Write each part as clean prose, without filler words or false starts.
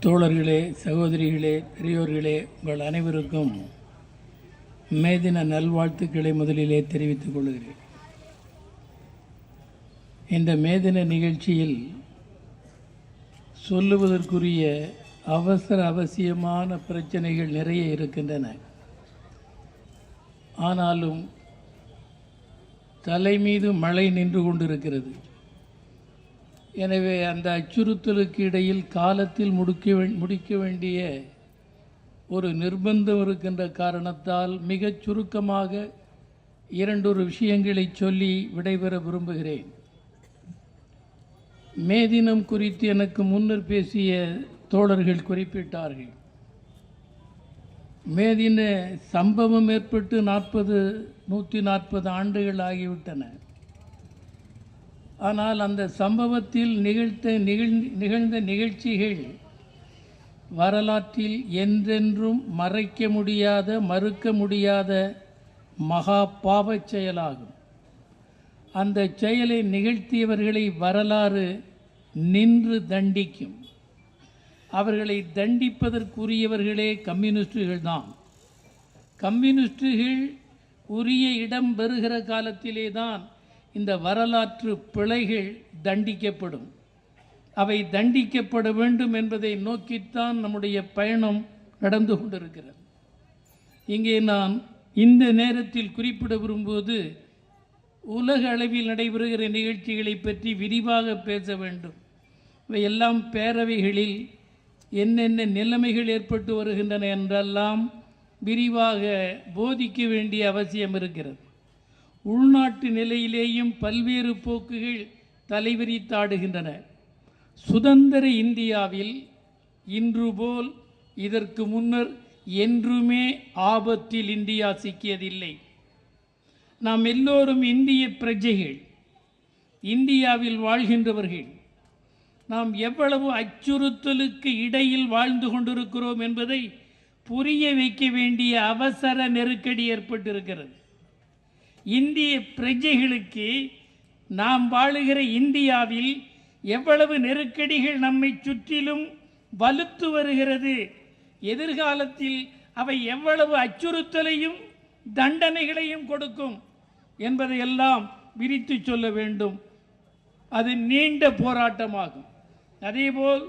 தோழர்களே, சகோதரிகளே, பெரியோர்களே, உங்கள் அனைவருக்கும் மே தின நல்வாழ்த்துக்களை முதலிலே தெரிவித்துக் கொள்கிறேன். இந்த மே தின நிகழ்ச்சியில் சொல்லுவதற்குரிய அவசியமான பிரச்சனைகள் நிறைய இருக்கின்றன. ஆனாலும் தலை மீது மழை நின்று கொண்டிருக்கிறது. எனவே அந்த அச்சுறுத்தலுக்கு இடையில் காலத்தில் முடிக்க வேண்டிய ஒரு நிர்பந்தம் இருக்கின்ற காரணத்தால் மிகச் சுருக்கமாக இரண்டொரு விஷயங்களை சொல்லி விடைபெற விரும்புகிறேன். மே தினம் குறித்து எனக்கு முன்னர் பேசிய தோழர்கள் குறிப்பிட்டார்கள். மே தின சம்பவம் ஏற்பட்டு 140 ஆண்டுகள் ஆகிவிட்டன. ஆனால் அந்த சம்பவத்தில் நிகழ்ந்த நிகழ்ச்சிகள் வரலாற்றில் என்றென்றும் மறைக்க முடியாத, மறுக்க முடியாத மகா பாவச் செயலாகும். அந்த செயலை நிகழ்த்தியவர்களை வரலாறு நின்று தண்டிக்கும். அவர்களை தண்டிப்பதற்குரியவர்களே கம்யூனிஸ்டுகள் தான். கம்யூனிஸ்டுகள் உரிய இடம் பெறுகிற காலத்திலே தான் இந்த வரலாற்று பிழைகள் தண்டிக்கப்படும். அவை தண்டிக்கப்பட வேண்டும் என்பதை நோக்கித்தான் நம்முடைய பயணம் நடந்து கொண்டிருக்கிறது. இங்கே நான் இந்த நேரத்தில் குறிப்பிட விரும்புவது, உலக அளவில் நடைபெறுகிற நிகழ்ச்சிகளை பற்றி விரிவாக பேச வேண்டும். இவையெல்லாம் பேரவைகளில் என்னென்ன நிலைமைகள் ஏற்பட்டு வருகின்றன என்றெல்லாம் விரிவாக போதிக்க வேண்டிய அவசியம் இருக்கிறது. உள்நாட்டு நிலையிலேயும் பல்வேறு போக்குகள் தலைவிரித்தாடுகின்றன. சுதந்திர இந்தியாவில் இன்று போல் இதற்கு முன்னர் என்றுமே ஆபத்தில் இந்தியா சிக்கியதில்லை. நாம் எல்லோரும் இந்திய பிரஜைகள், இந்தியாவில் வாழ்கின்றவர்கள். நாம் எவ்வளவு அச்சுறுத்தலுக்கு இடையில் வாழ்ந்து கொண்டிருக்கிறோம் என்பதை புரிய வைக்க வேண்டிய அவசர நெருக்கடி ஏற்பட்டிருக்கிறது. இந்திய பிரஜைகளுக்கு நாம் வாழுகிற இந்தியாவில் எவ்வளவு நெருக்கடிகள் நம்மை சுற்றிலும் வலுத்து வருகிறது, எதிர்காலத்தில் அவை எவ்வளவு அச்சுறுத்தலையும் தண்டனைகளையும் கொடுக்கும் என்பதையெல்லாம் விரித்து சொல்ல வேண்டும். அது நீண்ட போராட்டமாகும். அதேபோல்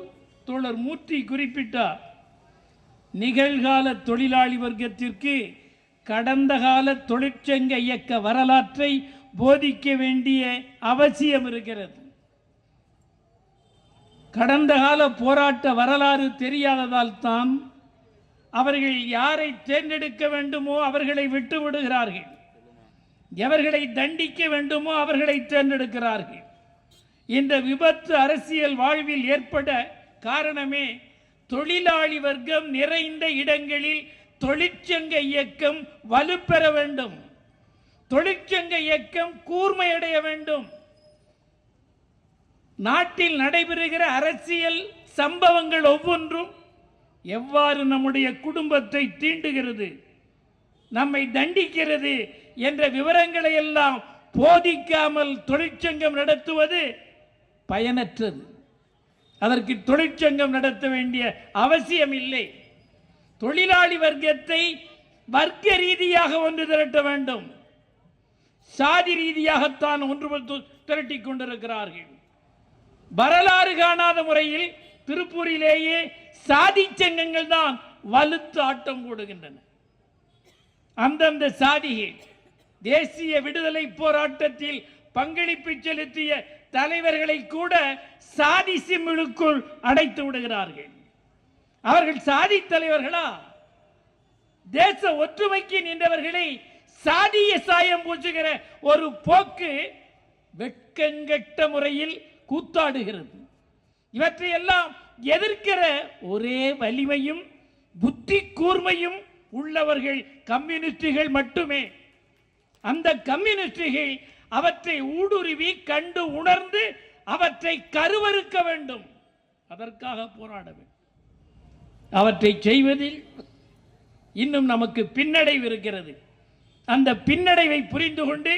தோழர் மூர்த்தி குறிப்பிட்டார், நிகழ்கால தொழிலாளி வர்க்கத்திற்கு கடந்த கால தொழிற்சங்க இயக்க வரலாற்றை போதிக்க வேண்டிய அவசியம் இருக்கிறது. கடந்த கால போராட்ட வரலாறு தெரியாததால் தான் அவர்கள் யாரை தேர்ந்தெடுக்க வேண்டுமோ அவர்களை விட்டு விடுகிறார்கள், எவர்களை தண்டிக்க வேண்டுமோ அவர்களை தேர்ந்தெடுக்கிறார்கள். இந்த விபத்து அரசியல் வாழ்வில் ஏற்பட காரணமே தொழிலாளி வர்க்கம் நிறைந்த இடங்களில் தொழிற்சங்க இயக்கம் வலுப்பெற வேண்டும், தொழிற்சங்க இயக்கம் கூர்மையடைய வேண்டும். நாட்டில் நடைபெறுகிற அரசியல் சம்பவங்கள் ஒவ்வொன்றும் எவ்வாறு நம்முடைய குடும்பத்தை தீண்டுகிறது, நம்மை தண்டிக்கிறது என்ற விவரங்களை எல்லாம் போதிக்காமல் தொழிற்சங்கம் நடத்துவது பயனற்றது. அதற்கு தொழிற்சங்கம் நடத்த வேண்டிய அவசியம் இல்லை. தொழிலாளி வர்க்கத்தை வர்க்க ரீதியாக ஒன்று திரட்ட வேண்டும். சாதி ரீதியாகத்தான் ஒன்று திரட்டிக் கொண்டிருக்கிறார்கள். வரலாறு காணாத முறையில் திருப்பூரிலேயே சாதி சங்கங்கள் தான் வலுத்து ஆட்டம் போடுகின்றன. அந்தந்த சாதிகள் தேசிய விடுதலை போராட்டத்தில் பங்களிப்பு செலுத்திய தலைவர்களை கூட சாதி சிம்மிழுக்குள் அடைத்து விடுகிறார்கள். அவர்கள் சாதி தலைவர்களா? தேச ஒற்றுமைக்கு நின்றவர்களை சாதிய சாயம் பூசுகிற ஒரு போக்கு வெட்கங்கெட்ட முறையில் கூத்தாடுகிறது. இவற்றையெல்லாம் எதிர்க்கிற ஒரே வலிமையும் புத்தி கூர்மையும் உள்ளவர்கள் கம்யூனிஸ்டுகள் மட்டுமே. அந்த கம்யூனிஸ்டுகள் அவற்றை ஊடுருவி கண்டு உணர்ந்து அவற்றை கருவறுக்க வேண்டும். அதற்காக போராட வேண்டும். அவற்றை செய்வதில் இன்னும் நமக்கு பின்னடைவு இருக்கிறது. அந்த பின்னடைவை புரிந்து கொண்டு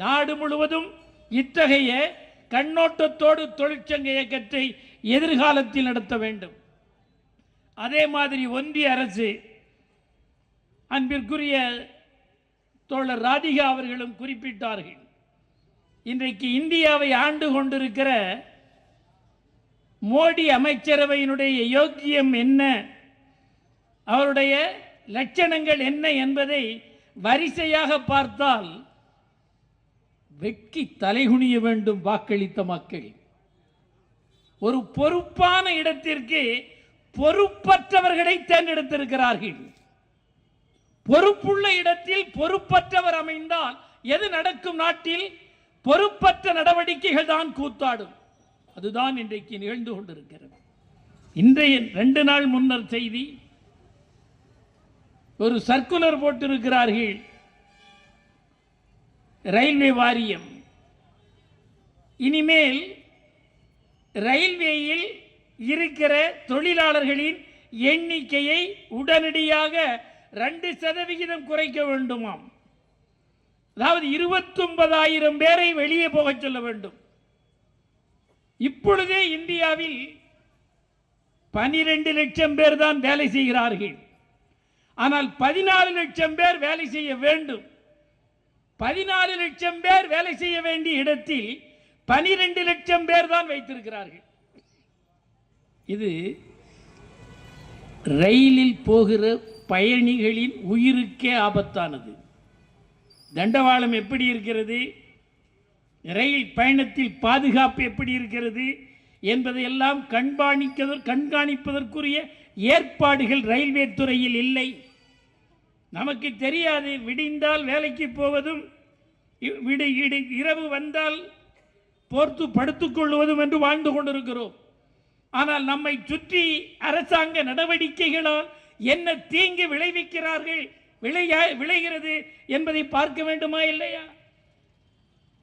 நாடு முழுவதும் இத்தகைய கண்ணோட்டத்தோடு தொழிற்சங்க இயக்கத்தை எதிர்காலத்தில் நடத்த வேண்டும். அதே மாதிரி ஒன்றிய அரசு அன்பிற்குரிய தோழர் ராதிகா அவர்களும் குறிப்பிட்டார்கள். இன்றைக்கு இந்தியாவை ஆண்டு கொண்டிருக்கிற மோடி அமைச்சரவையினுடைய யோக்கியம் என்ன, அவருடைய லட்சணங்கள் என்ன என்பதை வரிசையாக பார்த்தால் வெட்கி தலைகுனிய வேண்டும். வாக்களித்த மக்கள் ஒரு பொறுப்பான இடத்திற்கு பொறுப்பற்றவர்களை தேர்ந்தெடுத்திருக்கிறார்கள். பொறுப்புள்ள இடத்தில் பொறுப்பற்றவர் அமைந்தால் எது நடக்கும்? நாட்டில் பொறுப்பற்ற நடவடிக்கைகள் தான் கூத்தாடும். அதுதான் இன்றைக்கு நிகழ்ந்து கொண்டிருக்கிறது. இன்றைய 2 நாள் முன்னர் செய்தி, ஒரு சர்க்குலர் போட்டிருக்கிறார்கள் ரயில்வே வாரியம். இனிமேல் ரயில்வேயில் இருக்கிற தொழிலாளர்களின் எண்ணிக்கையை உடனடியாக 2% குறைக்க வேண்டுமாம். அதாவது 29,000 பேரை வெளியே போக சொல்ல வேண்டும். இப்பொழுதே இந்தியாவில் 12 லட்சம் பேர் தான் வேலை செய்கிறார்கள். ஆனால் 14 லட்சம் பேர் வேலை செய்ய வேண்டும். 14 லட்சம் பேர் வேலை செய்ய வேண்டிய இடத்தில் 12 லட்சம் பேர் தான் வைத்திருக்கிறார்கள். இது ரயிலில் போகிற பயணிகளின் உயிருக்கே ஆபத்தானது. தண்டவாளம் எப்படி இருக்கிறது, ரயில் பயணத்தில் பாதுகாப்பு எப்படி இருக்கிறது என்பதையெல்லாம் கண்காணிப்பதற்குரிய ஏற்பாடுகள் ரயில்வே துறையில் இல்லை. நமக்கு தெரியாது. விடிந்தால் வேலைக்கு போவதும் இரவு வந்தால் போர்த்து படுத்துக் கொள்வதும் என்று வாழ்ந்து கொண்டிருக்கிறோம். ஆனால் நம்மை சுற்றி அரசாங்க நடவடிக்கைகளால் என்ன தீங்கு விளைகிறது என்பதை பார்க்க வேண்டுமா இல்லையா?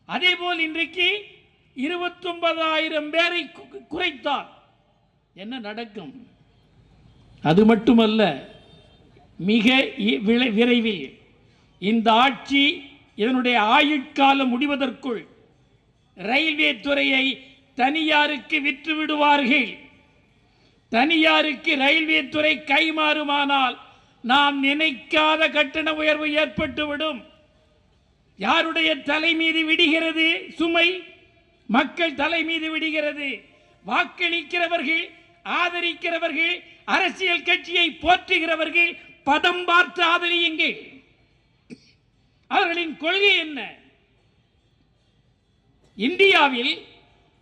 அதேபோல் இன்றைக்கு 29,000 பேரை குறைத்தால் என்ன நடக்கும்? அது மட்டுமல்ல, மிக விரைவில் இந்த ஆட்சி இதனுடைய ஆயுட்காலம் முடிவதற்குள் ரயில்வே துறையை தனியாருக்கு விற்று விடுவார்கள். தனியாருக்கு ரயில்வே துறை கைமாறுமானால் நாம் நினைக்காத கட்டண உயர்வு ஏற்பட்டுவிடும். யாருடைய தலை மீது விடுகிறது சுமை? மக்கள் தலை மீது விடுகிறது. வாக்களிக்கிறவர்கள், ஆதரிக்கிறவர்கள், அரசியல் கட்சியை போற்றுகிறவர்கள் பதம் பார்த்து ஆதரியுங்கள். அவர்களின் கொள்கை என்ன? இந்தியாவில்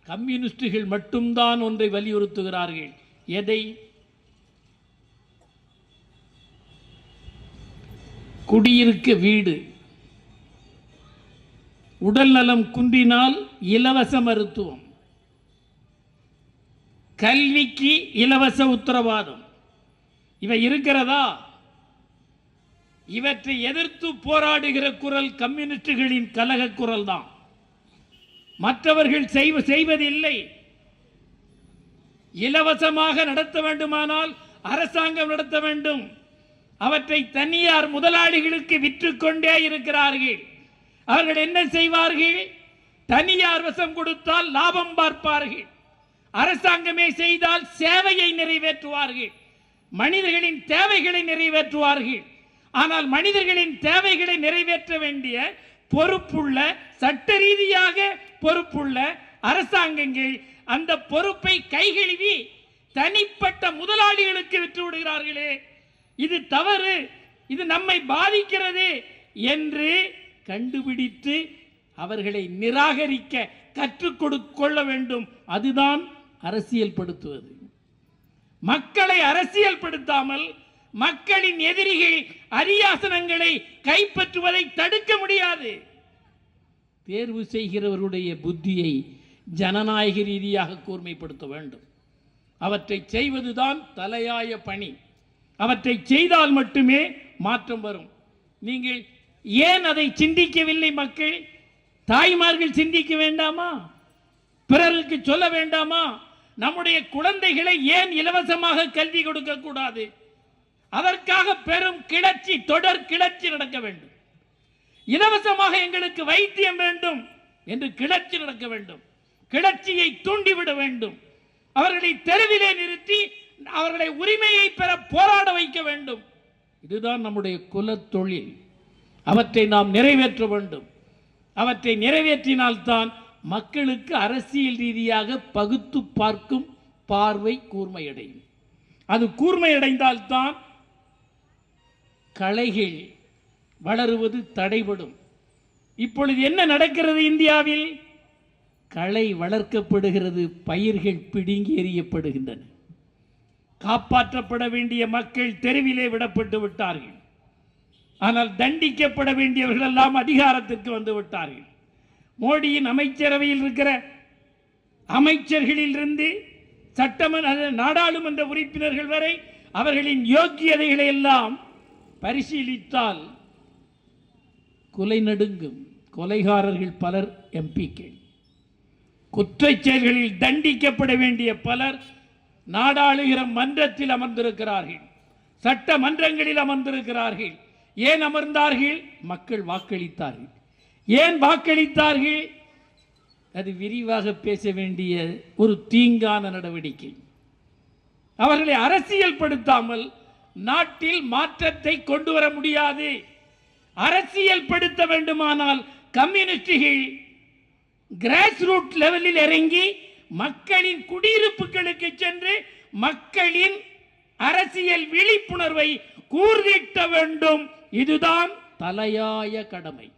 கம்யூனிஸ்டுகள் மட்டும்தான் ஒன்றை வலியுறுத்துகிறார்கள். எதை? குடியிருக்க வீடு, உடல் நலம் குன்றினால் இலவச மருத்துவம், கல்விக்கு இலவச உத்தரவாதம். இவை இருக்கிறதா? இவற்றை எதிர்த்து போராடுகிற குரல் கம்யூனிஸ்டுகளின் கலக குரல் தான். மற்றவர்கள் செய்வதில்லை. இலவசமாக நடத்த வேண்டுமானால் அரசாங்கம் நடத்த வேண்டும். அவற்றை தனியார் முதலாளிகளுக்கு விற்றுக்கொண்டே இருக்கிறார்கள். அவர்கள் என்ன செய்வார்கள்? தனியார் வசம் கொடுத்தால் லாபம் பார்ப்பார்கள். அரசாங்கமே செய்தால் சேவையை நிறைவேற்றுவார்கள், மனிதர்களின் தேவைகளை நிறைவேற்றுவார்கள். ஆனால் மனிதர்களின் தேவைகளை நிறைவேற்ற வேண்டிய பொறுப்புள்ள, சட்ட ரீதியாக பொறுப்புள்ள அரசாங்கங்கள் அந்த பொறுப்பை கைகழுவி தனிப்பட்ட முதலாளிகளுக்கு விற்று விடுகிறார்களே, இது தவறு, இது நம்மை பாதிக்கிறது என்று கண்டுபிடித்து அவர்களை நிராகரிக்க கற்றுக்கொள்ள வேண்டும். அதுதான் அரசியல் படுத்துவது. மக்களை அரசியல் படுத்தாமல் மக்களின் எதிரிகள் அரியாசனங்களை கைப்பற்றுவதை தடுக்க முடியாது. தேர்வு செய்கிறவருடைய புத்தியை ஜனநாயக ரீதியாக கூர்மைப்படுத்த வேண்டும். அவற்றை செய்வதுதான் தலையாய பணி. அவற்றை செய்தால் மட்டுமே மாற்றம் வரும். நீங்கள் ஏன் அதை சிந்திக்கவில்லை? மக்கள், தாய்மார்கள் சிந்திக்க வேண்டாமா? பிறருக்கு சொல்ல வேண்டாமா? நம்முடைய குழந்தைகளை ஏன் இலவசமாக கல்வி கொடுக்க கூடாது? அதற்காக பெரும் கிளர்ச்சி, தொடர் கிளர்ச்சி நடக்க வேண்டும். இலவசமாக எங்களுக்கு வைத்தியம் வேண்டும் என்று கிளர்ச்சி நடக்க வேண்டும். கிளர்ச்சியை தூண்டிவிட வேண்டும். அவர்களை தெருவிலே நிறுத்தி அவர்களை உரிமையை பெற போராட வைக்க வேண்டும். இதுதான் நம்முடைய குல தொழில். அவற்றை நாம் நிறைவேற்ற வேண்டும். அவற்றை நிறைவேற்றினால்தான் மக்களுக்கு அரசியல் ரீதியாக பகுத்து பார்க்கும் பார்வை கூர்மையடையும். அது கூர்மையடைந்தால்தான் களைகள் வளருவது தடைபடும். இப்பொழுது என்ன நடக்கிறது? இந்தியாவில் களை வளர்க்கப்படுகிறது, பயிர்கள் பிடுங்கி எறியப்படுகின்றன. காப்பாற்றப்பட வேண்டிய மக்கள் தெருவிலே விடப்பட்டு விட்டார்கள். ஆனால் தண்டிக்கப்பட வேண்டியவர்கள் எல்லாம் அதிகாரத்திற்கு வந்து விட்டார்கள். மோடியின் அமைச்சரவையில் இருக்கிற அமைச்சர்களிலிருந்து சட்டமன்ற நாடாளுமன்ற உறுப்பினர்கள் வரை அவர்களின் யோக்கியதைகளை எல்லாம் பரிசீலித்தால் கொலை நடுங்கும். கொலைகாரர்கள் பலர் எம்பிக்கள், குற்றச் செயல்களில் தண்டிக்கப்பட வேண்டிய பலர் நாடாளுகிற மன்றத்தில் அமர்ந்திருக்கிறார்கள், சட்டமன்றங்களில் அமர்ந்திருக்கிறார்கள். ஏன் அமர்ந்தார்கள்? மக்கள் வாக்களித்தார்கள். ஏன் வாக்களித்தார்கள்? அது விரிவாக பேச வேண்டிய ஒரு தீங்கான நடவடிக்கை. அவர்களை அரசியல் படுத்தாமல் நாட்டில் மாற்றத்தை கொண்டு வர முடியாது. அரசியல் படுத்த வேண்டுமானால் கம்யூனிஸ்டுகள் கிராஸ் ரூட் லெவலில் இறங்கி மக்களின் குடியிருப்புகளுக்கு சென்று மக்களின் அரசியல் விழிப்புணர்வை கூர்திட்ட வேண்டும். இதுதான் தலையாய கடமை.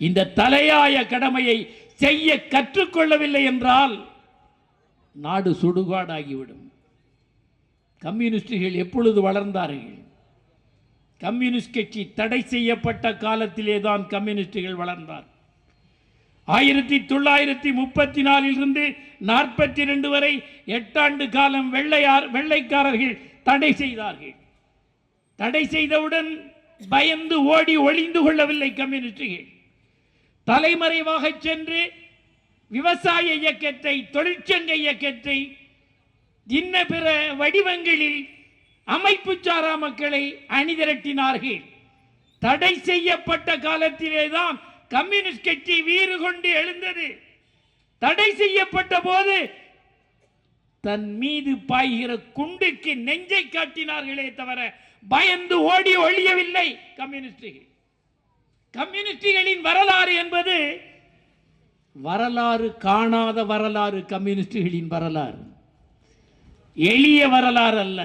இந்த தலையாய கடமையை செய்ய கற்றுக்கொள்ளவில்லை என்றால் நாடு சுடுகாடாகிவிடும். கம்யூனிஸ்டுகள் எப்பொழுது வளர்ந்தார்கள்? கம்யூனிஸ்ட் கட்சி தடை செய்யப்பட்ட காலத்திலே தான் கம்யூனிஸ்டுகள் வளர்ந்தார். 1934 இருந்து 42 வரை 8 ஆண்டு காலம் வெள்ளைக்காரர்கள் தடை செய்தார்கள். தடை செய்தவுடன் பயந்து ஓடி ஒளிந்து கொள்ளவில்லை கம்யூனிஸ்டுகள். தலைமறைவாக சென்று விவசாய இயக்கத்தை, தொழிற்சங்க இயக்கத்தை, இன்ன பிற வடிவங்களில் அமைப்பு சாரா மக்களை அணிதிரட்டினார்கள். தடை செய்யப்பட்ட காலத்திலேதான் கம்யூனிஸ்ட் கட்சி வீறு கொண்டு எழுந்தது. தடை செய்யப்பட்ட போது தன் மீது பாய்கிற குண்டுக்கு நெஞ்சை காட்டினார்களே தவிர பயந்து ஓடி ஒழியவில்லை கம்யூனிஸ்டுகள். கம்யூனிஸ்டுகளின் வரலாறு என்பது வரலாறு காணாத வரலாறு. கம்யூனிஸ்டுகளின் வரலாறு எளிய வரலாறு அல்ல.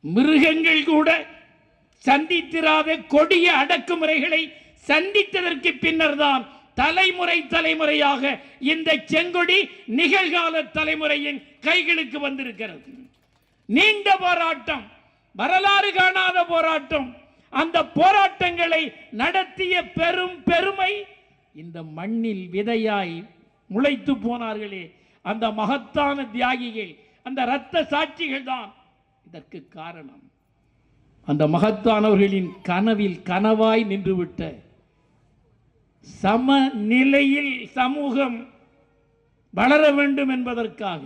மிருகங்கள் கூட சந்தித்திராத கொடிய அடக்குமுறைகளை சந்தித்ததற்கு பின்னர் தான் தலைமுறை தலைமுறையாக இந்த செங்கொடி நிகழ்கால தலைமுறையின் கைகளுக்கு வந்திருக்கிறது. நீண்ட போராட்டம், வரலாறு காணாத போராட்டம். அந்த போராட்டங்களை நடத்திய பெரும் பெருமை இந்த மண்ணில் விதையாய் முளைத்து போனார்களே அந்த மகத்தான தியாகிகள், அந்த இரத்த சாட்சிகள் தான் இதற்கு காரணம். அந்த மகத்தானவர்களின் கனவில் கனவாய் நின்றுவிட்ட சமநிலையில் சமூகம் வளர வேண்டும் என்பதற்காக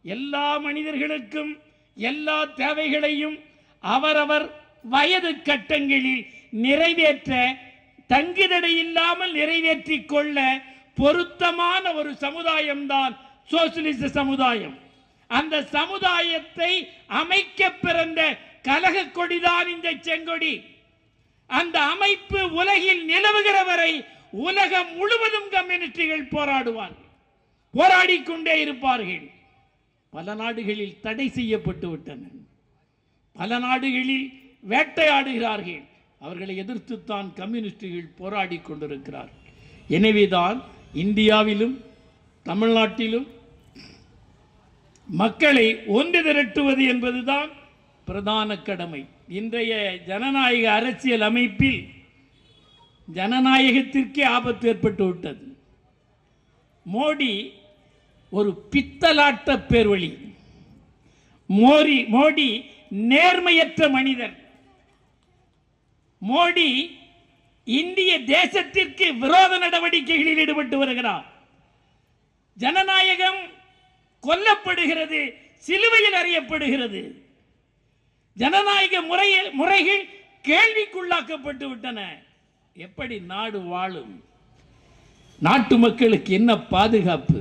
எல்லா மனிதர்களுக்கும் எல்லா தேவைகளையும் அவரவர் வயது கட்டங்களில் நிறைவேற்ற, தங்குதடை இல்லாமல் நிறைவேற்றிக் கொள்ள பொருத்தமான ஒரு சமுதாயம்தான் சோசியலிச சமுதாயம். அந்த சமுதாயத்தை அமைக்க பிறந்த கலக கொடிதான் இந்த செங்கொடி. அந்த அமைப்பு உலகில் நிலவுகிற வரை உலகம் முழுவதும் கம்யூனிஸ்டுகள் போராடுவார்கள், போராடிக்கொண்டே இருப்பார்கள். பல நாடுகளில் தடை செய்யப்பட்டு விட்டன, பல நாடுகளில் வேட்டையாடுகிறார்கள். அவர்களை எதிர்த்துத்தான் கம்யூனிஸ்டுகள் போராடி கொண்டிருக்கிறார்கள். எனவேதான் இந்தியாவிலும் தமிழ்நாட்டிலும் மக்களை ஒன்று திரட்டுவது என்பதுதான் பிரதான கடமை. இன்றைய ஜனநாயக அரசியல் அமைப்பில் ஜனநாயகத்திற்கே ஆபத்து ஏற்பட்டு விட்டது. மோடி ஒரு பித்தலாட்ட பேர்வழி. மோடி நேர்மையற்ற மனிதர். மோடி இந்திய தேசத்திற்கு விரோத நடவடிக்கைகளில் ஈடுபட்டு வருகிறார். ஜனநாயகம் கொல்லப்படுகிறது, சிலுவையில் அறியப்படுகிறது. ஜனநாயக முறைகள் கேள்விக்குள்ளாக்கப்பட்டு விட்டன. எப்படி நாடு வாழும்? நாட்டு மக்களுக்கு என்ன பாதுகாப்பு?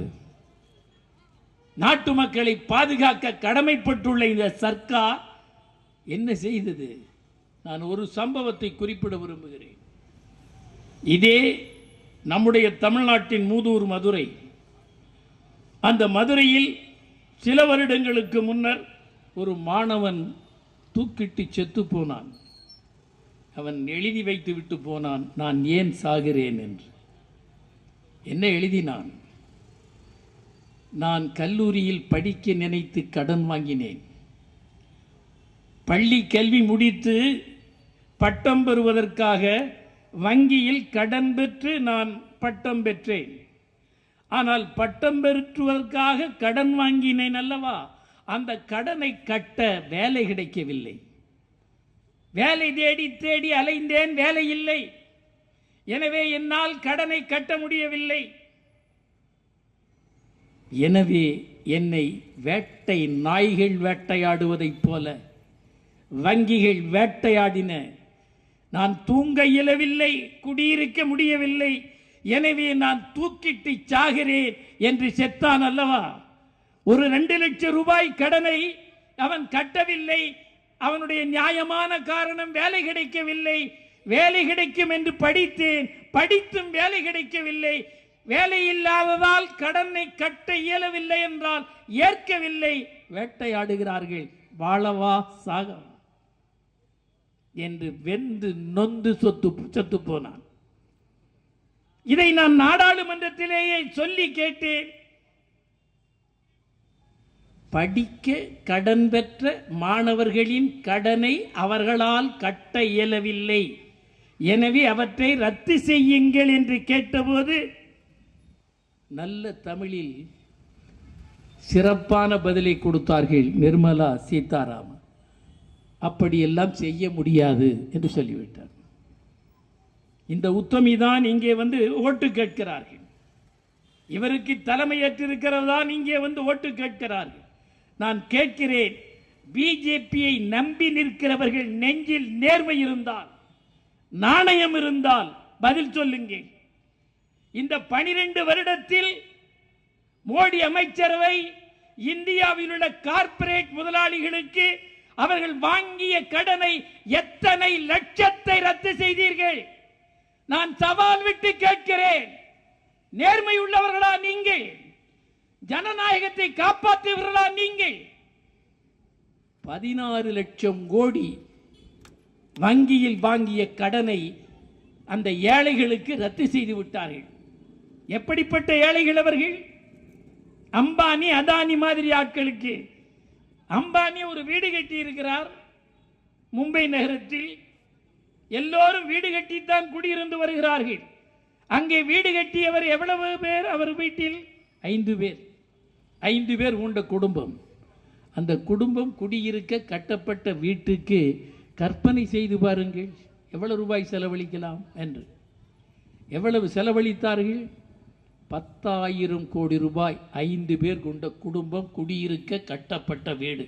நாட்டு மக்களை பாதுகாக்க கடமைப்பட்டுள்ள இந்த சர்க்கார் என்ன செய்தது? நான் ஒரு சம்பவத்தை குறிப்பிட விரும்புகிறேன். இதே நம்முடைய தமிழ்நாட்டின் மூதூர் மதுரை. அந்த மதுரையில் சில வருடங்களுக்கு முன்னர் ஒரு மாணவன் தூக்கிட்டு செத்து போனான். அவன் எழுதி வைத்து விட்டு போனான், நான் ஏன் சாகிறேன் என்று. என்ன எழுதினான்? நான் கல்லூரியில் படிக்க நினைத்து கடன் வாங்கினேன். பள்ளி கல்வி முடித்து பட்டம் பெறுவதற்காக வங்கியில் கடன் பெற்று நான் பட்டம் பெற்றேன். ஆனால் பட்டம் பெற்றுவதற்காக கடன் வாங்கினேன் அல்லவா, அந்த கடனை கட்ட வேலை கிடைக்கவில்லை. வேலை தேடி தேடி அலைந்தேன், வேலை இல்லை. எனவே என்னால் கடனை கட்ட முடியவில்லை. எனவே என்னை வேட்டை நாய்கள் வேட்டையாடுவதைப் போல வங்கிகள் வேட்டையாடின. நான் தூங்க இயலவில்லை, குடியிருக்க முடியவில்லை. எனவே நான் தூக்கிட்டு சாகிறேன் என்று செத்தான் அல்லவா. ஒரு 2 லட்சம் ரூபாய் கடனை அவன் கட்டவில்லை. அவனுடைய நியாயமான காரணம் வேலை கிடைக்கவில்லை. வேலை கிடைக்கும் என்று படித்தேன், படித்தும் வேலை கிடைக்கவில்லை. வேலை இல்லாததால் கடனை கட்ட இயலவில்லை என்றால் ஏற்கவில்லை. வேட்டையாடுகிறார்கள். வாழவா சாகவா என்று வெந்து நொந்து செத்து போனான். இதை நான் நாடாளுமன்றத்திலேயே சொல்லி கேட்டேன். படிக்க கடன் பெற்ற மாணவர்களின் கடனை அவர்களால் கட்ட இயலவில்லை, எனவே அவற்றை ரத்து செய்யுங்கள் என்று கேட்டபோது நல்ல தமிழில் சிறப்பான பதிலை கொடுத்தார்கள் நிர்மலா சீதாராமன். அப்படியெல்லாம் செய்ய முடியாது என்று சொல்லிவிட்டார். இந்த உத்தமிதான் இங்கே வந்து ஓட்டு கேட்கிறார்கள். இவருக்கு தலைமையேற்றிருக்கிறதான் இங்கே வந்து ஓட்டு கேட்கிறார்கள். நான் கேட்கிறேன், பிஜேபியை நம்பி நிற்கிறவர்கள் நெஞ்சில் நேர்மை இருந்தால், நாணயம் இருந்தால் பதில் சொல்லுங்கள். இந்த 12 வருடத்தில் மோடி அமைச்சரவை இந்தியாவில் உள்ள கார்ப்பரேட் முதலாளிகளுக்கு அவர்கள் வாங்கிய கடனை எத்தனை லட்சத்தை ரத்து செய்தீர்கள்? நான் சவால் விட்டு கேட்கிறேன். நேர்மை உள்ளவர்களா நீங்கள்? ஜனநாயகத்தை காப்பாற்றுவர்களா நீங்கள்? 16 லட்சம் கோடி வங்கியில் வாங்கிய கடனை அந்த ஏழைகளுக்கு ரத்து செய்து விட்டார்கள். எப்படிப்பட்ட ஏழைகள் அவர்கள்? அம்பானி அதானி மாதிரி ஆட்களுக்கு. அம்பானி ஒரு வீடு கட்டி இருக்கிறார் மும்பை நகரத்தில். எல்லோரும் வீடு கட்டித்தான் குடியிருந்து வருகிறார்கள். அங்கே வீடு கட்டியவர் எவ்வளவு பேர்? அவர் வீட்டில் 5 பேர். 5 பேர் உண்ட குடும்பம். அந்த குடும்பம் குடியிருக்க கட்டப்பட்ட வீட்டுக்கு கற்பனை செய்து பாருங்கள், எவ்வளவு ரூபாய் செலவழிக்கலாம் என்று. எவ்வளவு செலவழித்தார்கள்? 10,000 கோடி ரூபாய். 5 பேர் கொண்ட குடும்பம் குடியிருக்க கட்டப்பட்ட வீடு.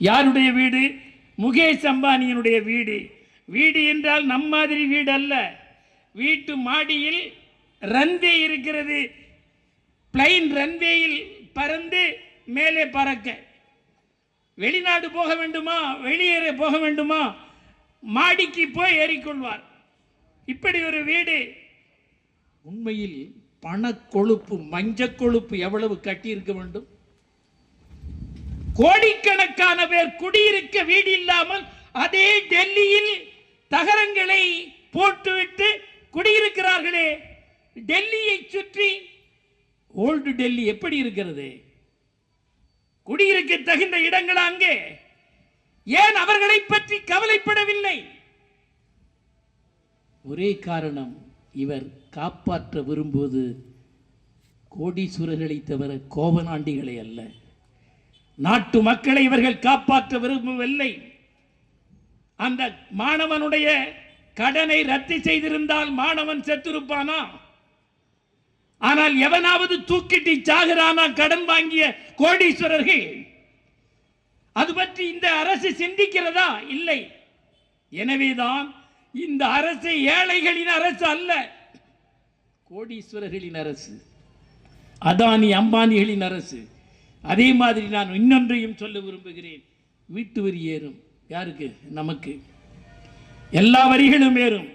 யாருடைய வீடு? முகேஷ் அம்பானியினுடைய வீடு. வீடு என்றால் நம் மாதிரி வீடு அல்ல. வீட்டு மாடியில் ரன்வே இருக்கிறது. பிளைன் ரன்வேயில் பறந்து மேலே பறக்க. வெளிநாடு போக வேண்டுமா, வெளியேற போக வேண்டுமா, மாடிக்கு போய் ஏறிக்கொள்வார். இப்படி ஒரு வீடு. உண்மையில் பணக்கொழுப்பு, மஞ்ச கொழுப்பு எவ்வளவு கட்டியிருக்க வேண்டும்? கோடிக்கணக்கான பேர் குடியிருக்க வீடு இல்லாமல் அதே டெல்லியில் தகரங்களை போட்டுவிட்டு குடியிருக்கிறார்களே. டெல்லியை சுற்றி ஓல்டு டெல்லி எப்படி இருக்கிறது? குடியிருக்க தகுந்த இடங்கள் அங்கே. ஏன் அவர்களை பற்றி கவலைப்படவில்லை? ஒரே காரணம், இவர் காப்பாற்ற விரும்புவது கோடீஸ்வரர்களை தவிர கோவனாண்டிகளை அல்ல. நாட்டு மக்களை இவர்கள் காப்பாற்ற விரும்பவில்லை. அந்த மாணவனுடைய கடனை ரத்து செய்திருந்தால் மாணவன் செத்திருப்பானா? ஆனால் எவனாவது தூக்கிட்டு சாகிறானா கடன் வாங்கிய கோடீஸ்வரர்கள்? அது பற்றி இந்த அரசு சிந்திக்கிறதா? இல்லை. எனவேதான் இந்த அரசு ஏழைகளின் அரசு அல்ல, கோடீஸ்வரர்களின் அரசு, அதானி அம்பானிகளின் அரசு. அதே மாதிரி நான் இன்னொன்றையும் சொல்ல விரும்புகிறேன். வீட்டு வரி ஏறும். யாருக்கு? நமக்கு. எல்லா வரிகளும் ஏறும்.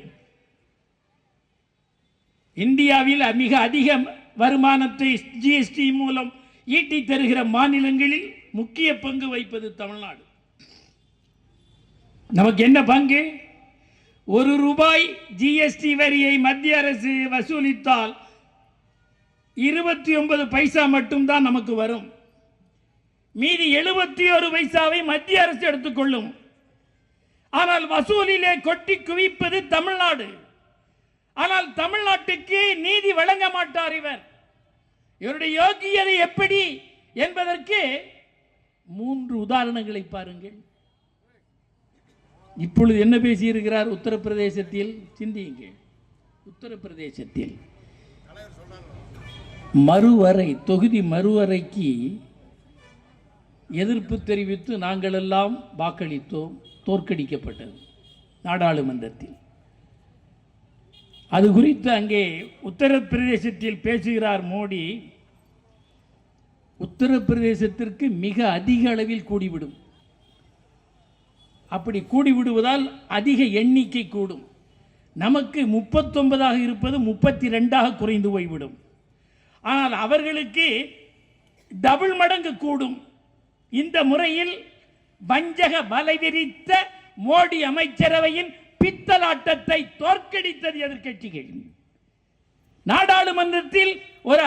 இந்தியாவில் மிக அதிக வருமானத்தை ஜிஎஸ்டி மூலம் ஈட்டி தருகிற மாநிலங்களில் முக்கிய பங்கு வகிப்பது தமிழ்நாடு. நமக்கு என்ன பங்கு? ₹1 ஜிஎஸ்டி வரியை மத்திய அரசு வசூலித்தால் 29 பைசா மட்டும்தான் நமக்கு வரும். மீதி 71 பைசாவை மத்திய அரசு எடுத்துக்கொள்ளும். ஆனால் வசூலிலே கொட்டி குவிப்பது தமிழ்நாடு. ஆனால் தமிழ்நாட்டுக்கு நீதி வழங்க மாட்டார் இவர். இவருடைய யோக்கியதை எப்படி என்பதற்கு 3 உதாரணங்களை பாருங்கள். இப்பொழுது என்ன பேசியிருக்கிறார்? உத்தரப்பிரதேசத்தில் சிந்தியுங்கள். உத்தரப்பிரதேசத்தில் மறுவரை தொகுதி மறுவரைக்கு எதிர்ப்பு தெரிவித்து நாங்கள் எல்லாம் வாக்களித்தோம். தோற்கடிக்கப்பட்டது நாடாளுமன்றத்தில். அது குறித்து அங்கே உத்தரப்பிரதேசத்தில் பேசுகிறார் மோடி. உத்தரப்பிரதேசத்திற்கு மிக அதிக அளவில் கூடிவிடும். அப்படி கூடிவிடுவதால் அதிக எண்ணிக்கை கூடும். நமக்கு 39ஆக இருப்பது 32ஆக குறைந்து போய்விடும். ஆனால் அவர்களுக்கு டபுள் மடங்கு கூடும். இந்த முறையில் வஞ்சக வலை விரித்த மோடி அமைச்சரவையின் பித்தலாட்டத்தை தோற்கடித்தது எதிர்க்கட்சிகள். நாடாளுமன்றத்தில் ஒரு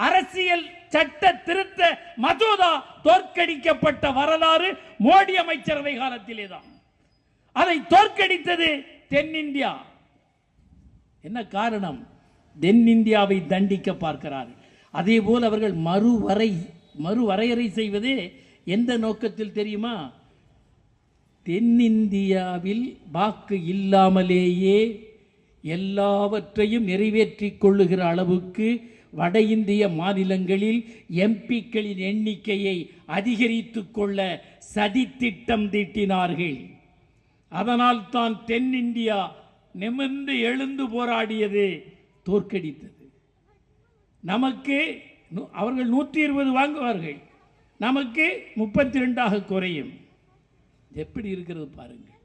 அரசியல் சட்ட திருத்த மசோதா தோற்கடிக்கப்பட்ட வரலாறு மோடி அமைச்சரவை காலத்திலே தான். அதை தோற்கடித்தது தென்னிந்தியா. என்ன காரணம்? தென்னிந்தியாவை தண்டிக்க பார்க்கிறார்கள். அதே போல் அவர்கள் மறுவரையறை செய்வதே எந்த நோக்கத்தில் தெரியுமா? தென்னிந்தியாவில் வாக்கு இல்லாமலேயே எல்லாவற்றையும் நிறைவேற்றிக் கொள்ளுகிற அளவுக்கு வட இந்திய மாநிலங்களில் எம்பிக்களின் எண்ணிக்கையை அதிகரித்துக் கொள்ள சதித்திட்டம் தீட்டினார்கள். அதனால் தான் தென்னிந்தியா நிமிர்ந்து எழுந்து போராடியது, தோற்கடித்தது. நமக்கு அவர்கள் 120 வாங்குவார்கள், நமக்கு 32ஆக குறையும். எப்படி இருக்கிறது பாருங்கள்.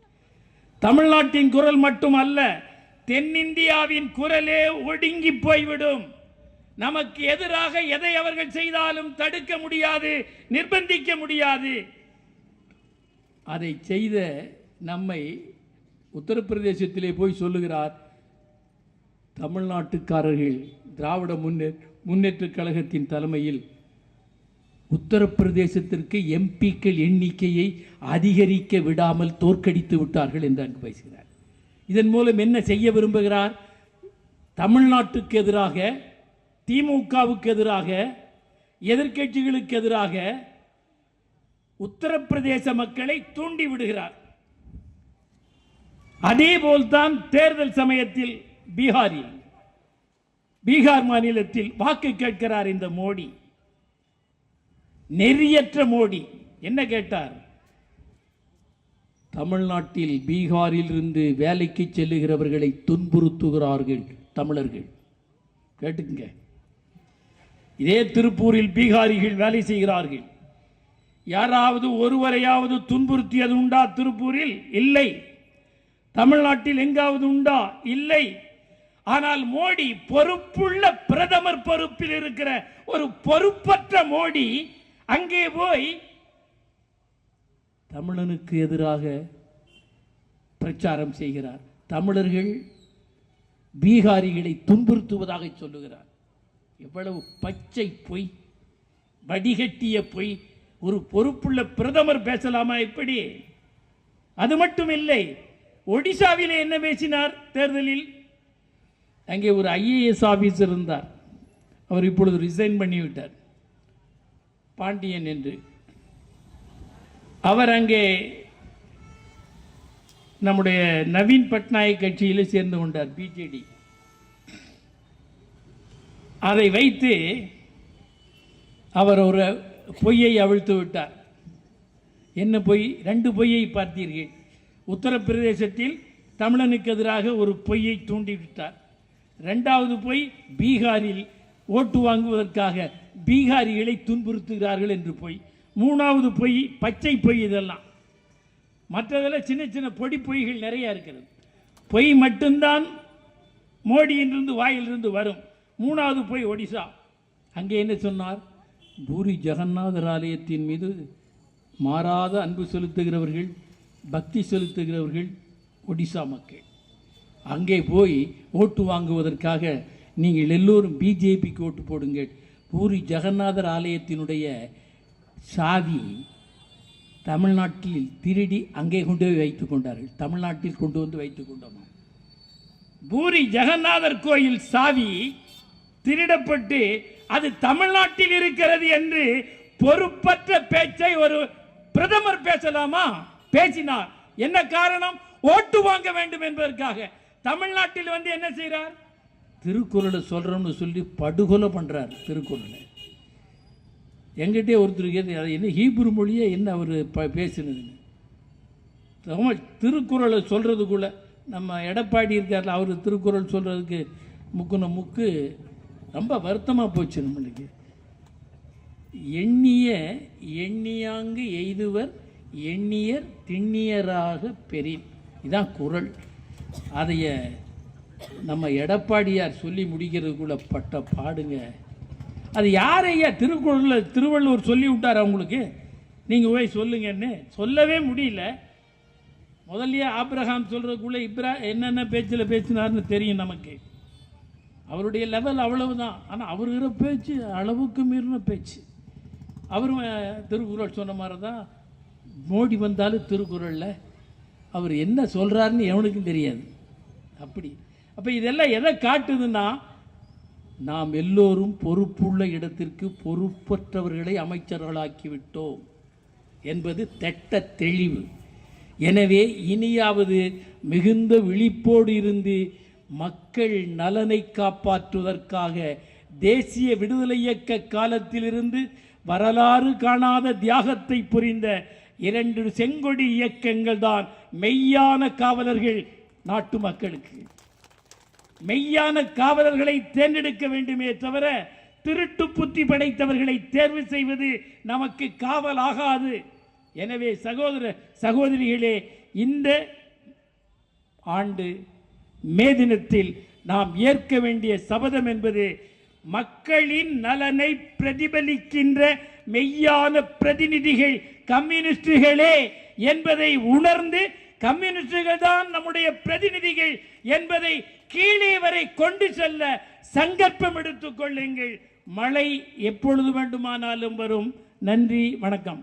தமிழ்நாட்டின் குரல் மட்டுமல்ல, தென்னிந்தியாவின் குரலே ஒடுங்கி போய்விடும். நமக்கு எதிராக எதை அவர்கள் செய்தாலும் தடுக்க முடியாது, நிர்பந்திக்க முடியாது. அதை செய்த நம்மை உத்தரப்பிரதேசத்திலே போய் சொல்லுகிறார், தமிழ்நாட்டுக்காரர்கள் திராவிட முன்னேற்ற கழகத்தின் தலைமையில் உத்தரப்பிரதேசத்திற்கு எம்பிக்கள் எண்ணிக்கையை அதிகரிக்க விடாமல் தோற்கடித்து விட்டார்கள் என்று அங்கு பேசுகிறார். இதன் மூலம் என்ன செய்ய விரும்புகிறார்? தமிழ்நாட்டுக்கு எதிராக, திமுகவுக்கு எதிராக, எதிர்க்கட்சிகளுக்கு எதிராக உத்தரப்பிரதேச மக்களை தூண்டி விடுகிறார். அதே போல்தான் தேர்தல் சமயத்தில் பீகார் மாநிலத்தில் வாக்கு கேட்கிறார் இந்த மோடி. நெறியற்ற மோடி என்ன கேட்டார்? தமிழ்நாட்டில் பீகாரில் இருந்து வேலைக்கு செல்லுகிறவர்களை துன்புறுத்துகிறார்கள் தமிழர்கள். கேட்டுங்க. இதே திருப்பூரில் பீகாரிகள் வேலை செய்கிறார்கள். யாராவது ஒருவரையாவது துன்புறுத்தியது உண்டா திருப்பூரில்? இல்லை. தமிழ்நாட்டில் எங்காவது உண்டா? இல்லை. ஆனால் மோடி, பொறுப்புள்ள பிரதமர் பொறுப்பில் இருக்கிற ஒரு பொறுப்பற்ற மோடி அங்கே போய் தமிழனுக்கு எதிராக பிரச்சாரம் செய்கிறார். தமிழர்கள் பீகாரிகளை துன்புறுத்துவதாக சொல்லுகிறார். எவ்வளவு பச்சை பொய், வடிகட்டிய பொய். ஒரு பொறுப்புள்ள பிரதமர் பேசலாமா? எப்படி? அது மட்டும் இல்லை, ஒடிசாவிலே என்ன பேசினார் தேர்தலில்? அங்கே ஒரு ஐஏஎஸ் ஆபீசர் இருந்தார். அவர் இப்பொழுது ரிசைன் பண்ணிவிட்டார், பாண்டியன் என்று. அவர் அங்கே நம்முடைய நவீன் பட்நாயக் கட்சியில் சேர்ந்து கொண்டார், பிஜேடி. அதை வைத்து அவர் ஒரு பொய்யை அவிழ்த்து விட்டார். என்ன பொய்? 2 பொய்யை பார்த்தீர்கள். உத்தரப்பிரதேசத்தில் தமிழனுக்கு எதிராக ஒரு பொய்யை தூண்டிவிட்டார். 2வது பொய், பீகாரில் ஓட்டு வாங்குவதற்காக பீகாரிகளை துன்புறுத்துகிறார்கள் என்று பொய். மூணாவது பொய் பச்சை பொய். இதெல்லாம் மற்றதெல்லாம் சின்ன சின்ன பொடி பொய்கள் நிறைய இருக்கிறது. பொய் மட்டும்தான் மோடியிலிருந்து வாயிலிருந்து வரும். மூணாவது பொய் ஒடிசா. அங்கே என்ன சொன்னார்? பூரி ஜெகநாதர் ஆலயத்தின் மீது மாறாத அன்பு செலுத்துகிறவர்கள், பக்தி செலுத்துகிறவர்கள் ஒடிசா மக்கள். அங்கே போய் ஓட்டு வாங்குவதற்காக நீங்கள் எல்லோரும் பிஜேபிக்கு ஓட்டு போடுங்கள். பூரி ஜெகநாதர் ஆலயத்தினுடைய சாவி தமிழ்நாட்டில் திருடி அங்கே கொண்டு போய் வைத்துக் கொண்டார்கள். தமிழ்நாட்டில் கொண்டு வந்து வைத்துக் கொண்டோம். பூரி ஜெகநாதர் கோயில் சாவி திருடப்பட்டு அது தமிழ்நாட்டில் இருக்கிறது என்று பொறுப்பற்ற பேச்சை ஒரு பிரதமர் பேசலாமா? பேசினார். என்ன காரணம்? ஓட்டு வாங்க வேண்டும் என்பதற்காக. தமிழ்நாட்டில் வந்து என்ன செய்கிறார்? திருக்குறளை சொல்றோம்னு சொல்லி படுகொலை பண்றார். திருக்குறளை எங்கிட்டே ஒருத்தருக்கு என்ன ஹீப்ரு மொழியே என்ன அவர் பேசினதுன்னு திருக்குறளை சொல்றதுக்குள்ள நம்ம எடப்பாடி இருக்கார்ல, அவர் திருக்குறள் சொல்றதுக்கு முக்குன முக்கு ரொம்ப வருத்தமாக போச்சு நம்மளுக்கு. எண்ணிய எண்ணியாங்கு எய்துவர் எண்ணியர் திண்ணியராக பெறின். இதான் குறள். அதைய நம்ம எடப்பாடியார் சொல்லி முடிக்கிறதுக்குள்ள பட்ட பாடுங்க. அது யாரையா திருக்குறளில் திருவள்ளுவர் சொல்லி விட்டார் அவங்களுக்கு? நீங்கள் போய் சொல்லுங்கன்னு சொல்லவே முடியல. முதல்லையே ஆப்ரஹாம் சொல்கிறதுக்குள்ளே என்னென்ன பேச்சில் பேசினார்னு தெரியும் நமக்கு. அவருடைய லெவல் அவ்வளவுதான். ஆனால் அவருகிற பேச்சு அளவுக்கு மீறின பேச்சு. அவரும் திருக்குறள் சொன்ன மாதிரி தான் மோடி வந்தாலும் திருக்குறளில் அவர் என்ன சொல்கிறாருன்னு எவனுக்கும் தெரியாது. அப்படி அப்போ இதெல்லாம் எதை காட்டுதுன்னா, நாம் எல்லோரும் பொறுப்புள்ள இடத்திற்கு பொறுப்பற்றவர்களை அமைச்சர்களாக்கிவிட்டோம் என்பது திட்ட தெளிவு. எனவே இனியாவது மிகுந்த விழிப்போடு இருந்து மக்கள் நலனை காப்பாற்றுவதற்காக தேசிய விடுதலை இயக்க காலத்திலிருந்து வரலாறு காணாத தியாகத்தை புரிந்த 2 செங்கொடி இயக்கங்கள் தான் மெய்யான காவலர்கள். நாட்டு மக்களுக்கு மெய்யான காவலர்களை தேர்ந்தெடுக்க வேண்டுமே தவிர திருட்டு புத்தி படைத்தவர்களை தேர்வு செய்வது நமக்கு காவல் ஆகாது. எனவே சகோதர சகோதரிகளே, இந்த ஆண்டு மே தினத்தில் நாம் ஏற்க வேண்டிய சபதம் என்பது மக்களின் நலனை பிரதிபலிக்கின்ற மெய்யான பிரதிநிதிகள் கம்யூனிஸ்டுகளே என்பதை உணர்ந்து, கம்யூனிஸ்டுகள் தான் நம்முடைய பிரதிநிதிகள் என்பதை கீழே வரை கொண்டு செல்ல சங்கல்பம் எடுத்துக் கொள்ளுங்கள். மழை எப்பொழுது வேண்டுமானாலும் வரும். நன்றி, வணக்கம்.